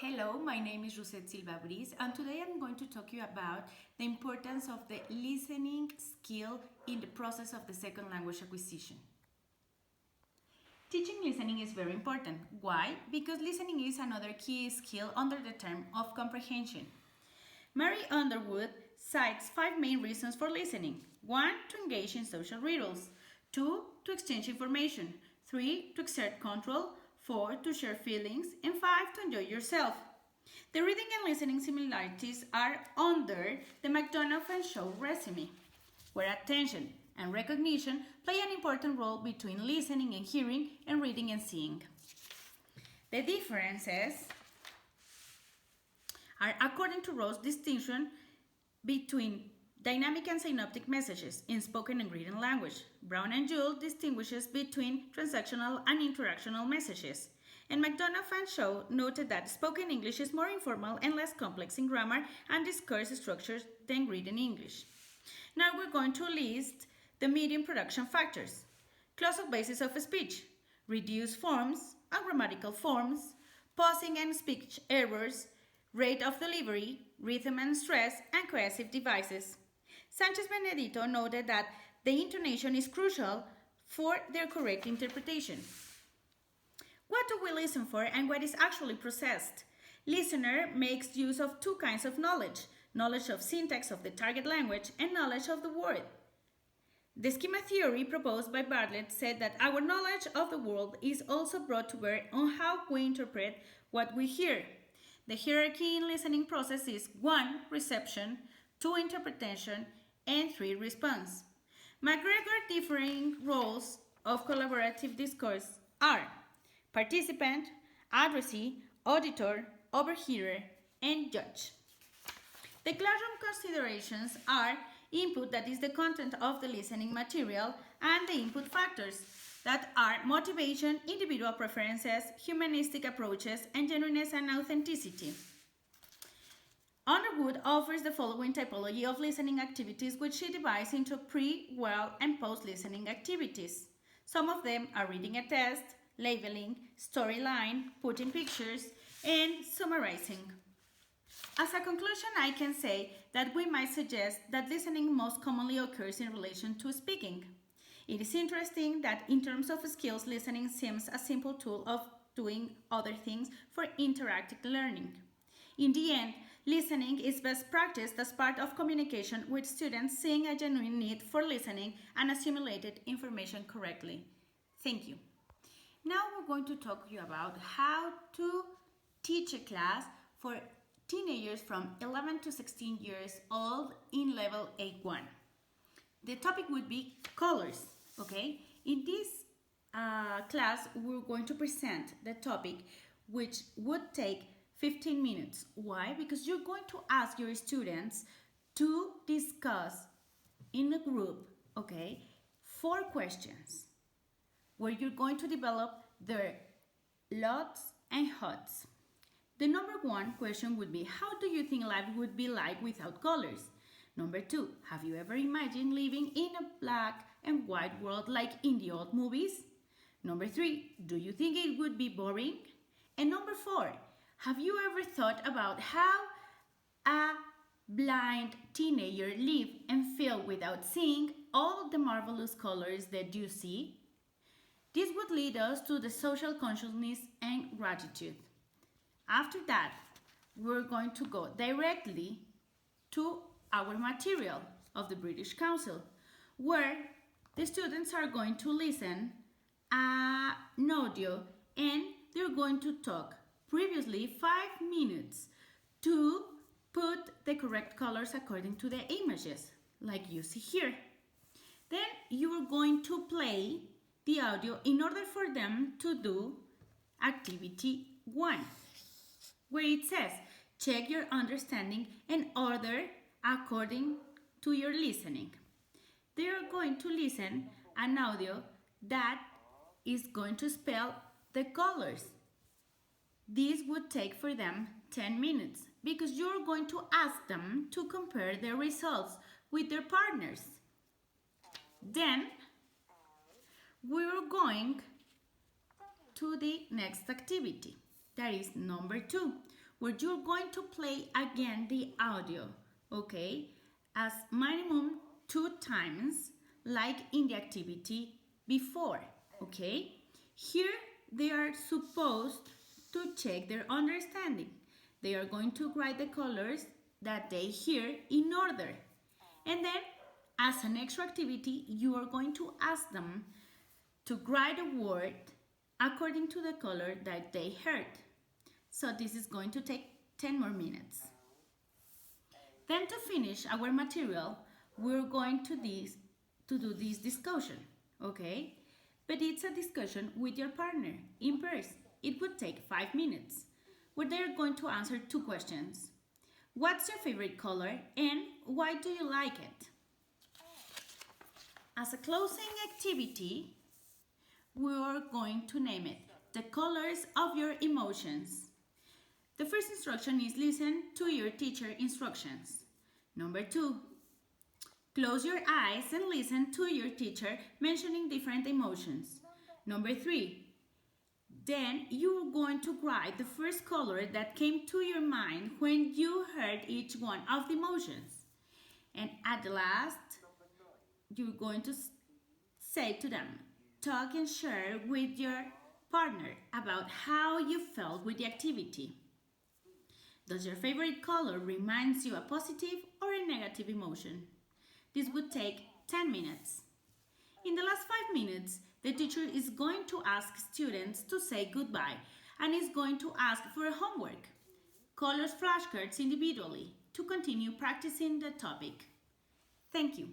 Hello, my name is Rosette Silva Briz, and today I'm going to talk to you about the importance of the listening skill in the process of the second language acquisition. Teaching listening is very important. Why? Because listening is another key skill under the term of comprehension. Mary Underwood cites 5 main reasons for listening. 1. To engage in social riddles. 2. To exchange information. 3. To exert control. 4. To share feelings. And 5. To enjoy yourself. The reading and listening similarities are under the McDonough and Shaw recipe, where attention and recognition play an important role between listening and hearing and reading and seeing. The differences are according to Rowe's distinction between dynamic and synoptic messages in spoken and written language. Brown and Joule distinguishes between transactional and interactional messages. And McDonough and Shaw noted that spoken English is more informal and less complex in grammar and discourse structures than written English. Now we're going to list the medium production factors: close-up basis of speech, reduced forms, ungrammatical forms, pausing and speech errors, rate of delivery, rhythm and stress, and cohesive devices. Sanchez Benedito noted that the intonation is crucial for their correct interpretation. What do we listen for and what is actually processed? Listener makes use of 2 kinds of knowledge: knowledge of syntax of the target language and knowledge of the word. The schema theory proposed by Bartlett said that our knowledge of the world is also brought to bear on how we interpret what we hear. The hierarchy in listening process is 1. Reception, 2. Interpretation, and 3. Response. McGregor differing roles of collaborative discourse are participant, addressee, auditor, overhearer, and judge. The classroom considerations are input, that is the content of the listening material, and the input factors, that are motivation, individual preferences, humanistic approaches, and genuineness and authenticity. Underwood offers the following typology of listening activities, which she divides into pre, while, and post-listening activities. Some of them are reading a test, labeling, storyline, putting pictures, and summarizing. As a conclusion, I can say that we might suggest that listening most commonly occurs in relation to speaking. It is interesting that in terms of skills, listening seems a simple tool of doing other things for interactive learning. In the end, listening is best practiced as part of communication with students, seeing a genuine need for listening and assimilated information correctly. Thank you. Now we're going to talk to you about how to teach a class for teenagers from 11 to 16 years old in level A1. The topic would be colors, okay? In this class, we're going to present the topic, which would take 15 minutes. Why? Because you're going to ask your students to discuss in a group, okay, 4 questions, where you're going to develop their lots and hots. The number 1 question would be, how do you think life would be like without colors? Number 2, have you ever imagined living in a black and white world like in the old movies? Number 3, do you think it would be boring? And number 4, have you ever thought about how a blind teenager live and feel without seeing all the marvelous colors that you see? This would lead us to the social consciousness and gratitude. After that, we're going to go directly to our material of the British Council, where the students are going to listen an audio and they're going to talk previously 5 minutes to put the correct colors according to the images, like you see here. Then you are going to play the audio in order for them to do activity 1, where it says, check your understanding and order according to your listening. They are going to listen an audio that is going to spell the colors. This would take for them 10 minutes because you're going to ask them to compare their results with their partners. Then we're going to the next activity. That is number 2, where you're going to play again the audio, okay, as minimum 2 times, like in the activity before, okay? Here they are supposed to check their understanding. They are going to write the colors that they hear in order. And then, as an extra activity, you are going to ask them to write a word according to the color that they heard. So this is going to take 10 more minutes. Then to finish our material, we're going to do this discussion, okay? But it's a discussion with your partner in pairs. It would take 5 minutes, where they're going to answer 2 questions. What's your favorite color and why do you like it? As a closing activity, we are going to name it the colors of your emotions. The first instruction is listen to your teacher instructions. Number 2, close your eyes and listen to your teacher mentioning different emotions. Number 3, then you're going to write the first color that came to your mind when you heard each one of the emotions. And at the last, you're going to say to them, talk and share with your partner about how you felt with the activity. Does your favorite color reminds you a positive or a negative emotion? This would take 10 minutes. In the last 5 minutes, the teacher is going to ask students to say goodbye and is going to ask for homework. Color flashcards individually to continue practicing the topic. Thank you.